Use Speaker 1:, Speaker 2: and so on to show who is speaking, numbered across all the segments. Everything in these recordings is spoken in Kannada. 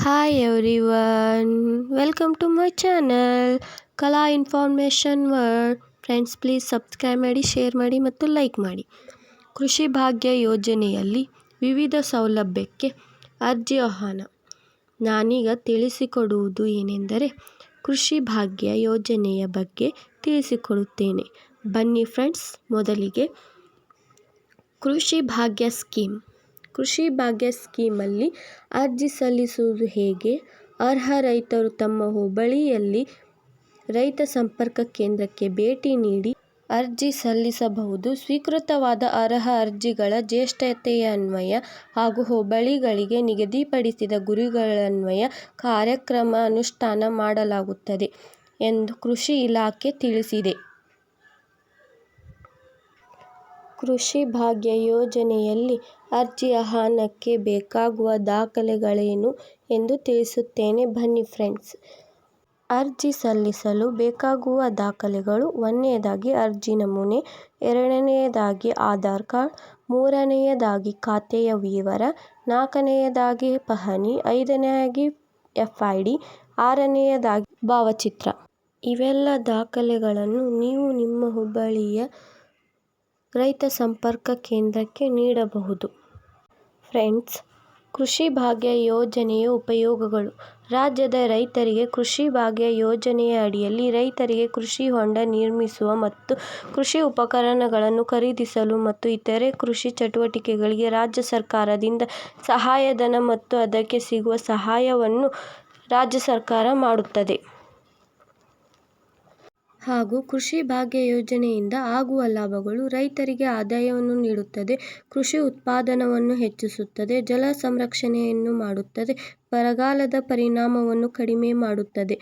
Speaker 1: Hi everyone, welcome to my channel ಕಲಾ information world. Friends, please subscribe ಮಾಡಿ, ಶೇರ್ ಮಾಡಿ ಮತ್ತು ಲೈಕ್ ಮಾಡಿ. ಕೃಷಿ ಭಾಗ್ಯ ಯೋಜನೆಯಲ್ಲಿ ವಿವಿಧ ಸೌಲಭ್ಯಕ್ಕೆ ಅರ್ಜಿ ಆಹ್ವಾನ. ನಾನೀಗ ತಿಳಿಸಿಕೊಡುವುದು ಏನೆಂದರೆ ಕೃಷಿ ಭಾಗ್ಯ ಯೋಜನೆಯ ಬಗ್ಗೆ ತಿಳಿಸಿಕೊಡುತ್ತೇನೆ. ಬನ್ನಿ ಫ್ರೆಂಡ್ಸ್, ಮೊದಲಿಗೆ ಕೃಷಿ ಭಾಗ್ಯ ಸ್ಕೀಮ್. ಕೃಷಿ ಭಾಗ್ಯ ಸ್ಕೀಮಲ್ಲಿ ಅರ್ಜಿ ಸಲ್ಲಿಸುವುದು ಹೇಗೆ? ಅರ್ಹ ರೈತರು ತಮ್ಮ ಹೋಬಳಿಯಲ್ಲಿ ರೈತ ಸಂಪರ್ಕ ಕೇಂದ್ರಕ್ಕೆ ಭೇಟಿ ನೀಡಿ ಅರ್ಜಿ ಸಲ್ಲಿಸಬಹುದು. ಸ್ವೀಕೃತವಾದ ಅರ್ಹ ಅರ್ಜಿಗಳ ಜ್ಯೇಷ್ಠತೆಯನ್ವಯ ಹಾಗೂ ಹೋಬಳಿಗಳಿಗೆ ನಿಗದಿಪಡಿಸಿದ ಗುರಿಗಳನ್ವಯ ಕಾರ್ಯಕ್ರಮ ಅನುಷ್ಠಾನ ಮಾಡಲಾಗುತ್ತದೆ ಎಂದು ಕೃಷಿ ಇಲಾಖೆ ತಿಳಿಸಿದೆ. ಕೃಷಿ ಭಾಗ್ಯ ಯೋಜನೆಯಲ್ಲಿ ಅರ್ಜಿ ಆಹ್ವಾನಕ್ಕೆ ಬೇಕಾಗುವ ದಾಖಲೆಗಳೇನು ಎಂದು ತಿಳಿಸುತ್ತೇನೆ, ಬನ್ನಿ ಫ್ರೆಂಡ್ಸ್. ಅರ್ಜಿ ಸಲ್ಲಿಸಲು ಬೇಕಾಗುವ ದಾಖಲೆಗಳು: 1ನೇದಾಗಿ ಅರ್ಜಿ ನಮೂನೆ, 2ನೇದಾಗಿ ಆಧಾರ್ ಕಾರ್ಡ್, 3ನೇದಾಗಿ ಖಾತೆಯ ವಿವರ, 4ನೇದಾಗಿ ಪಹಣಿ, 5ನೇದಾಗಿ FID, 6ನೇದಾಗಿ ಭಾವಚಿತ್ರ. ಇವೆಲ್ಲ ದಾಖಲೆಗಳನ್ನು ನೀವು ನಿಮ್ಮ ಹೋಬಳಿಯ ರೈತ ಸಂಪರ್ಕ ಕೇಂದ್ರಕ್ಕೆ ನೀಡಬಹುದು. ಫ್ರೆಂಡ್ಸ್, ಕೃಷಿ ಭಾಗ್ಯ ಯೋಜನೆಯ ಉಪಯೋಗಗಳು. ರಾಜ್ಯದ ರೈತರಿಗೆ ಕೃಷಿ ಭಾಗ್ಯ ಯೋಜನೆಯ ಅಡಿಯಲ್ಲಿ ರೈತರಿಗೆ ಕೃಷಿ ಹೊಂಡ ನಿರ್ಮಿಸುವ ಮತ್ತು ಕೃಷಿ ಉಪಕರಣಗಳನ್ನು ಖರೀದಿಸಲು ಮತ್ತು ಇತರೆ ಕೃಷಿ ಚಟುವಟಿಕೆಗಳಿಗೆ ರಾಜ್ಯ ಸರ್ಕಾರದಿಂದ ಸಹಾಯಧನ ಮತ್ತು ಅದಕ್ಕೆ ಸಿಗುವ ಸಹಾಯವನ್ನು ರಾಜ್ಯ ಸರ್ಕಾರ ಮಾಡುತ್ತದೆ. ಹಾಗೂ ಕೃಷಿ ಭಾಗ್ಯ ಯೋಜನೆಯಿಂದ ಆಗುವ ಲಾಭಗಳು: ರೈತರಿಗೆ ಆದಾಯವನ್ನು ನೀಡುತ್ತದೆ, ಕೃಷಿ ಉತ್ಪಾದನವನ್ನು ಹೆಚ್ಚಿಸುತ್ತದೆ, ಜಲ ಸಂರಕ್ಷಣೆಯನ್ನು ಮಾಡುತ್ತದೆ, ಬರಗಾಲದ ಪರಿಣಾಮವನ್ನು ಕಡಿಮೆ ಮಾಡುತ್ತದೆ.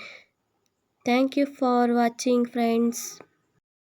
Speaker 1: Thank you for watching friends.